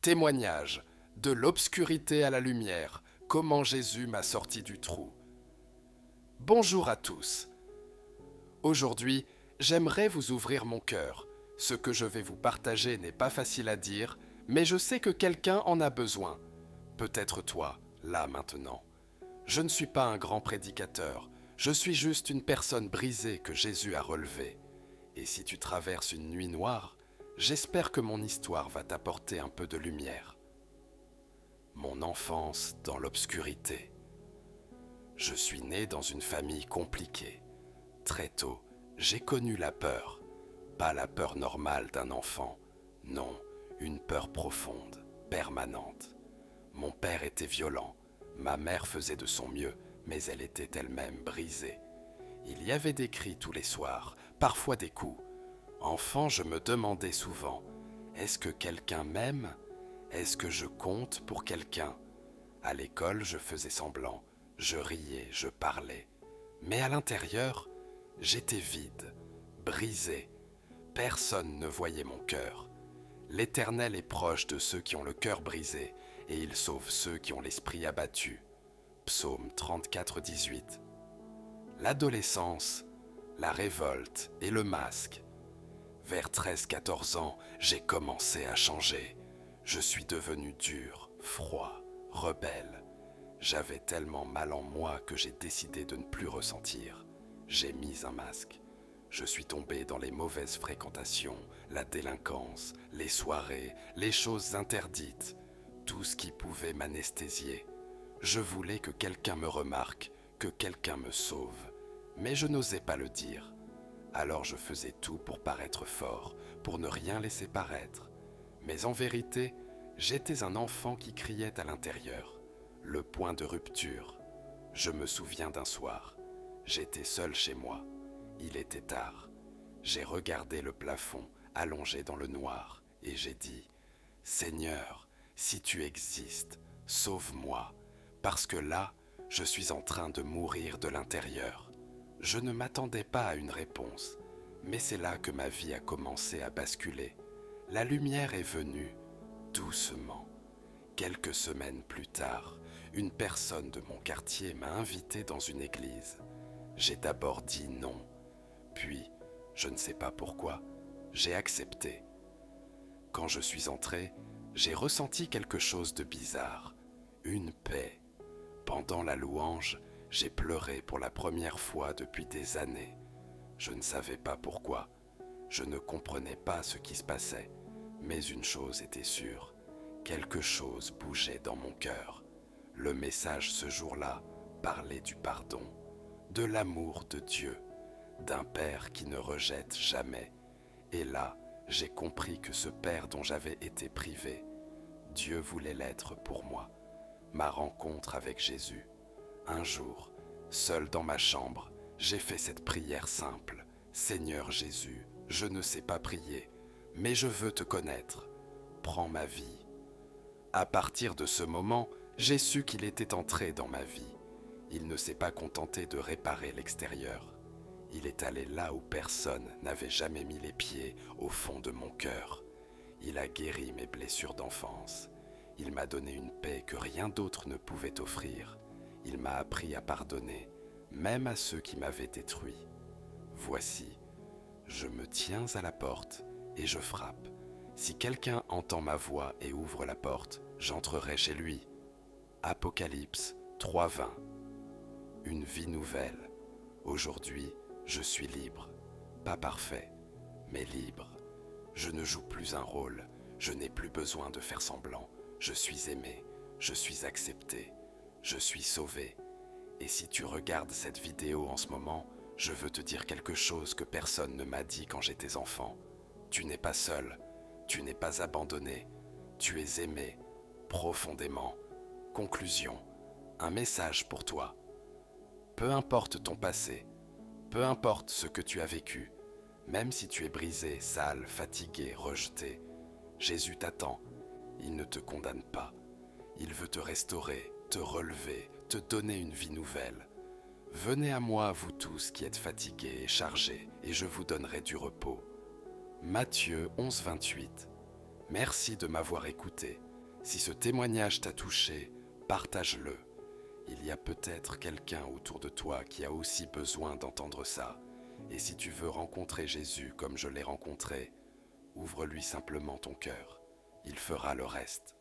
Témoignage, de l'obscurité à la lumière, comment Jésus m'a sorti du trou. Bonjour à tous. Aujourd'hui, j'aimerais vous ouvrir mon cœur. Ce que je vais vous partager n'est pas facile à dire, mais je sais que quelqu'un en a besoin. Peut-être toi, là maintenant. Je ne suis pas un grand prédicateur, je suis juste une personne brisée que Jésus a relevée. Et si tu traverses une nuit noire, j'espère que mon histoire va t'apporter un peu de lumière. Mon enfance dans l'obscurité. Je suis né dans une famille compliquée. Très tôt, j'ai connu la peur. Pas la peur normale d'un enfant, non, une peur profonde, permanente. Mon père était violent, ma mère faisait de son mieux, mais elle était elle-même brisée. Il y avait des cris tous les soirs, parfois des coups. Enfant, je me demandais souvent, est-ce que quelqu'un m'aime? Est-ce que je compte pour quelqu'un? À l'école, je faisais semblant, je riais, je parlais. Mais à l'intérieur, j'étais vide, brisé. Personne ne voyait mon cœur. L'Éternel est proche de ceux qui ont le cœur brisé, et il sauve ceux qui ont l'esprit abattu. Psaume 34, 18. L'adolescence, la révolte et le masque. Vers 13-14 ans, j'ai commencé à changer. Je suis devenu dur, froid, rebelle. J'avais tellement mal en moi que j'ai décidé de ne plus ressentir. J'ai mis un masque. Je suis tombé dans les mauvaises fréquentations, la délinquance, les soirées, les choses interdites, tout ce qui pouvait m'anesthésier. Je voulais que quelqu'un me remarque, que quelqu'un me sauve, mais je n'osais pas le dire. Alors je faisais tout pour paraître fort, pour ne rien laisser paraître. Mais en vérité, j'étais un enfant qui criait à l'intérieur. Le point de rupture. Je me souviens d'un soir. J'étais seul chez moi. Il était tard. J'ai regardé le plafond, allongé dans le noir, et j'ai dit « Seigneur, si tu existes, sauve-moi, parce que là, je suis en train de mourir de l'intérieur. » Je ne m'attendais pas à une réponse, mais c'est là que ma vie a commencé à basculer. La lumière est venue, doucement. Quelques semaines plus tard, une personne de mon quartier m'a invité dans une église. J'ai d'abord dit non, puis, je ne sais pas pourquoi, j'ai accepté. Quand je suis entré, j'ai ressenti quelque chose de bizarre, une paix. Pendant la louange, j'ai pleuré pour la première fois depuis des années. Je ne savais pas pourquoi, je ne comprenais pas ce qui se passait, mais une chose était sûre, quelque chose bougeait dans mon cœur. Le message ce jour-là parlait du pardon, de l'amour de Dieu, d'un Père qui ne rejette jamais. Et là, j'ai compris que ce Père dont j'avais été privé, Dieu voulait l'être pour moi. Ma rencontre avec Jésus. Un jour, seul dans ma chambre, j'ai fait cette prière simple. Seigneur Jésus, je ne sais pas prier, mais je veux te connaître. Prends ma vie. À partir de ce moment, j'ai su qu'il était entré dans ma vie. Il ne s'est pas contenté de réparer l'extérieur. Il est allé là où personne n'avait jamais mis les pieds, au fond de mon cœur. Il a guéri mes blessures d'enfance. Il m'a donné une paix que rien d'autre ne pouvait offrir. Il m'a appris à pardonner, même à ceux qui m'avaient détruit. Voici, je me tiens à la porte et je frappe. Si quelqu'un entend ma voix et ouvre la porte, j'entrerai chez lui. Apocalypse 3:20. Une vie nouvelle. Aujourd'hui, je suis libre. Pas parfait, mais libre. Je ne joue plus un rôle. Je n'ai plus besoin de faire semblant. Je suis aimé. Je suis accepté. Je suis sauvé. Et si tu regardes cette vidéo en ce moment, je veux te dire quelque chose que personne ne m'a dit quand j'étais enfant. Tu n'es pas seul. Tu n'es pas abandonné. Tu es aimé, profondément. Conclusion. Un message pour toi. Peu importe ton passé, peu importe ce que tu as vécu, même si tu es brisé, sale, fatigué, rejeté, Jésus t'attend. Il ne te condamne pas. Il veut te restaurer, te relever, te donner une vie nouvelle. Venez à moi, vous tous qui êtes fatigués et chargés, et je vous donnerai du repos. Matthieu 11, 28. Merci de m'avoir écouté. Si ce témoignage t'a touché, partage-le. Il y a peut-être quelqu'un autour de toi qui a aussi besoin d'entendre ça. Et si tu veux rencontrer Jésus comme je l'ai rencontré, ouvre-lui simplement ton cœur. Il fera le reste.